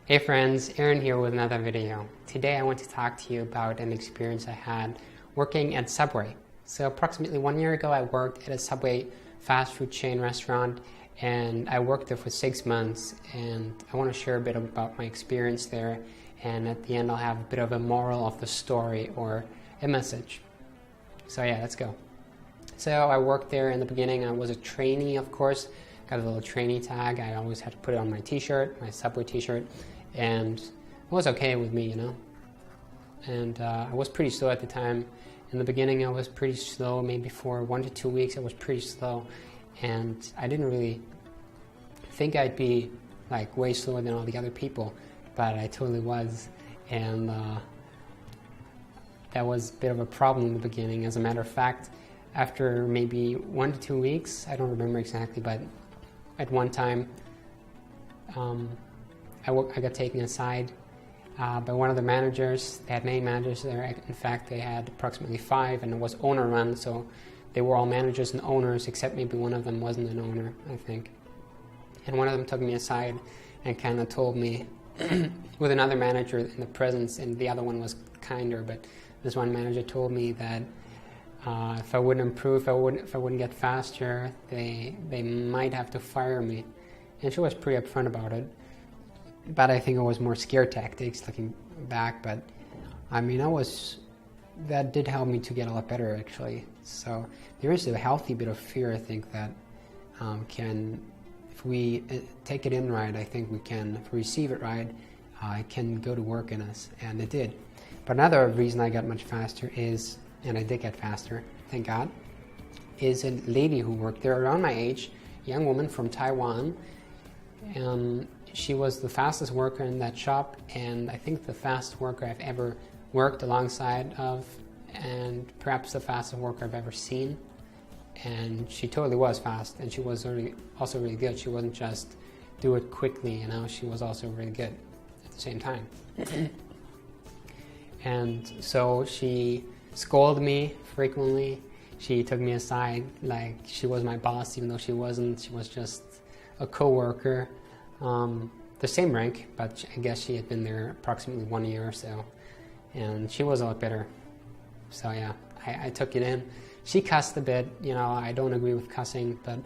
Hey friends, Aaron here with another video. Today I want to talk to you about an experience I had working at Subway. So approximately 1 year ago I worked at a Subway fast food chain restaurant, and I worked there for 6 months, and I want to share a bit about my experience there, and at the end I'll have a bit of a moral of the story or a message. So yeah, let's go. So I worked there in the beginning. I was a trainee, of course. Got a little trainee tag. I always had to put it on my t-shirt, my Subway t-shirt, and it was okay with me, you know. And I was pretty slow at the time. In the beginning I was pretty slow, maybe for 1 to 2 weeks I was pretty slow, and I didn't really think I'd be like way slower than all the other people, but I totally was, and that was a bit of a problem in the beginning. As a matter of fact, after maybe 1 to 2 weeks, I don't remember exactly, but at one time I got taken aside by one of the managers. They had many managers there. In fact, they had approximately 5, and it was owner run, so they were all managers and owners, except maybe one of them wasn't an owner, I think. And one of them took me aside and kind of told me, with another manager in the presence, and the other one was kinder, but this one manager told me that if I wouldn't improve, if I wouldn't get faster, they might have to fire me. And she was pretty upfront about it. But I think it was more scare tactics looking back. But I mean, that did help me to get a lot better, actually. So there is a healthy bit of fear, I think, that if we take it in right, I think we can, if we receive it right, it can go to work in us, and it did. But another reason I got much faster is, and I did get faster, thank God, is a lady who worked there around my age, a young woman from Taiwan. She was the fastest worker in that shop, and I think the fastest worker I've ever worked alongside of, and perhaps the fastest worker I've ever seen. And she totally was fast, and she was also really good. She wasn't just do it quickly, you know, she was also really good at the same time. And so she scolded me frequently. She took me aside like she was my boss, even though she wasn't. She was just a co-worker, the same rank, but I guess she had been there approximately 1 year or so, and she was a lot better. So yeah, I took it in. She cussed a bit, you know. I don't agree with cussing, but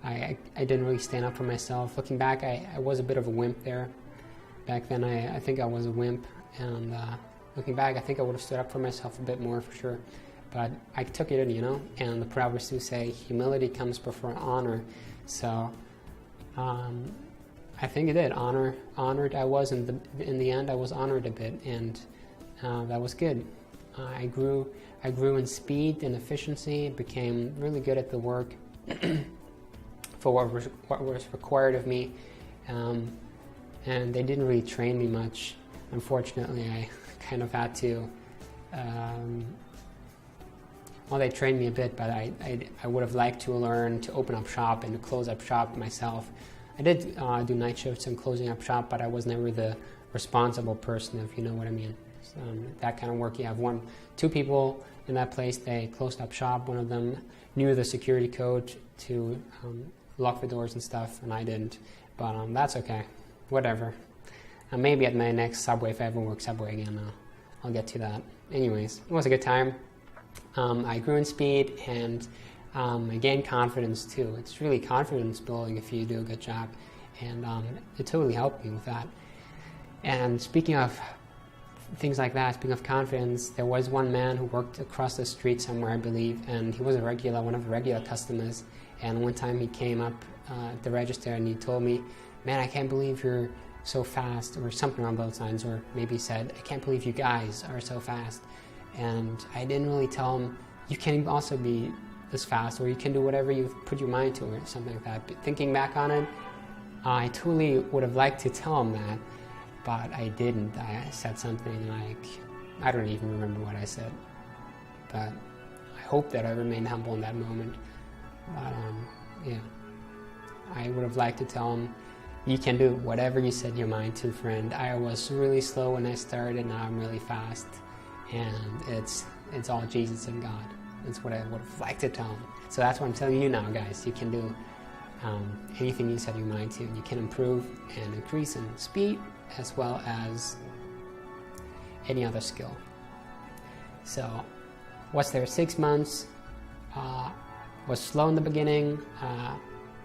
I didn't really stand up for myself. Looking back, I was a bit of a wimp there. Back then I think I was a wimp, and looking back, I think I would have stood up for myself a bit more, for sure. But I took it in, you know, and the Proverbs do say humility comes before honor. So I think it did. Honored I was in the end. I was honored a bit, and that was good. I grew in speed and efficiency, became really good at the work for what was required of me, and they didn't really train me much. Unfortunately, I kind of had to, well, they trained me a bit, but I would have liked to learn to open up shop and to close up shop myself. I did do night shifts and closing up shop, but I was never the responsible person, if you know what I mean. So, that kind of work, you have 2 people in that place. They closed up shop. One of them knew the security code to lock the doors and stuff, and I didn't. But that's okay, whatever. Maybe at my next Subway, if I ever work Subway again, I'll get to that. Anyways, it was a good time. I grew in speed, and I gained confidence too. It's really confidence building if you do a good job, and it totally helped me with that. And speaking of things like that, speaking of confidence, there was one man who worked across the street somewhere, I believe, and he was one of the regular customers. And one time he came up at the register and he told me, "Man, I can't believe you're so fast," or something along those lines, or maybe he said, "I can't believe you guys are so fast." And I didn't really tell him, "You can also be this fast," or "You can do whatever you put your mind to," or something like that. But thinking back on it, I totally would have liked to tell him that, but I didn't. I said something like, I don't even remember what I said, but I hope that I remained humble in that moment. But yeah, I would have liked to tell him, "You can do whatever you set your mind to, friend. I was really slow when I started, now I'm really fast, and it's all Jesus and God." That's what I would have liked to tell him. So that's what I'm telling you now, guys. You can do anything you set your mind to. You can improve and increase in speed as well as any other skill. So was there 6 months, was slow in the beginning,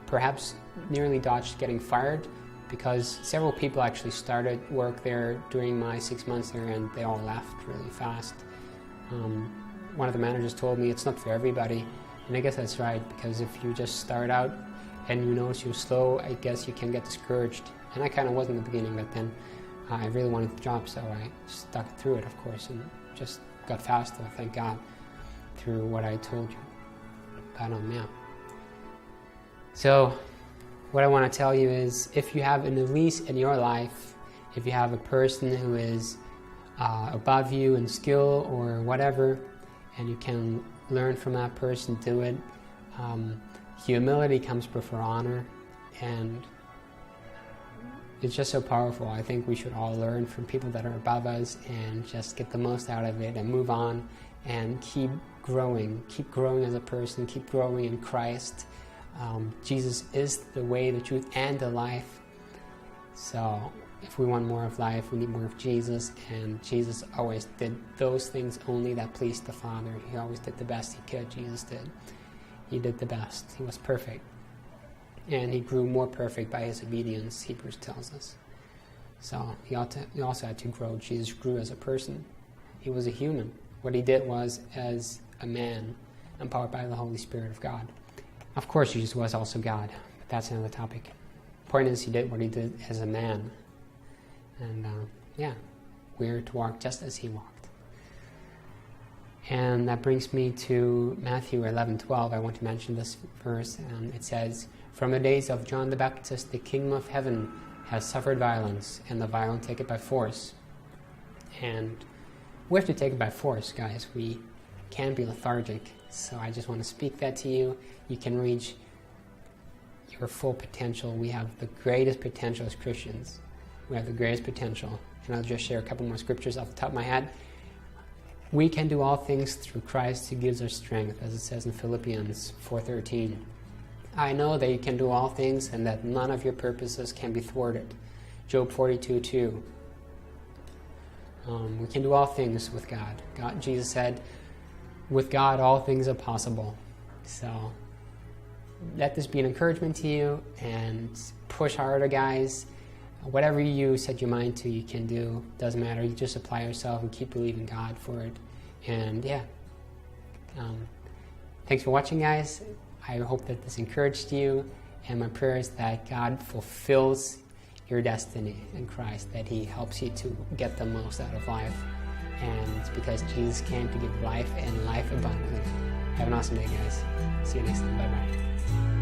perhaps nearly dodged getting fired, because several people actually started work there during my 6 months there, and they all left really fast. One of the managers told me it's not for everybody, and I guess that's right, because if you just start out and you notice you're slow, I guess you can get discouraged. And I kind of was in the beginning, but then I really wanted the job, so I stuck through it, of course, and just got faster, thank God, through what I told you. But yeah. So what I want to tell you is, if you have an Elise in your life, if you have a person who is above you in skill or whatever, and you can learn from that person, do it. Humility comes before honor, and it's just so powerful. I think we should all learn from people that are above us and just get the most out of it and move on and keep growing as a person, keep growing in Christ. Jesus is the way, the truth, and the life. So if we want more of life, we need more of Jesus, and Jesus always did those things only that pleased the Father. He always did the best he could. Jesus did. He did the best. He was perfect. And he grew more perfect by his obedience, Hebrews tells us. So he also had to grow. Jesus grew as a person. He was a human. What he did was as a man, empowered by the Holy Spirit of God. Of course, Jesus was also God, but that's another topic. The point is, he did what he did as a man. And we're to walk just as he walked. And that brings me to Matthew 11:12. I want to mention this verse. It says, "From the days of John the Baptist, the kingdom of heaven has suffered violence, and the violent take it by force." And we have to take it by force, guys. We can't be lethargic. So I just want to speak that to you. You can reach your full potential. We have the greatest potential as Christians. We have the greatest potential. And I'll just share a couple more scriptures off the top of my head. We can do all things through Christ who gives us strength, as it says in Philippians 4:13. "I know that you can do all things and that none of your purposes can be thwarted." Job 42:2. We can do all things with God. Jesus said, with God all things are possible. So let this be an encouragement to you, and push harder, guys. Whatever you set your mind to, you can do. Doesn't matter. You just apply yourself and keep believing God for it. And thanks for watching, guys. I hope that this encouraged you. And my prayer is that God fulfills your destiny in Christ, that he helps you to get the most out of life. And it's because Jesus came to give life and life abundantly. Have an awesome day, guys. See you next time. Bye-bye.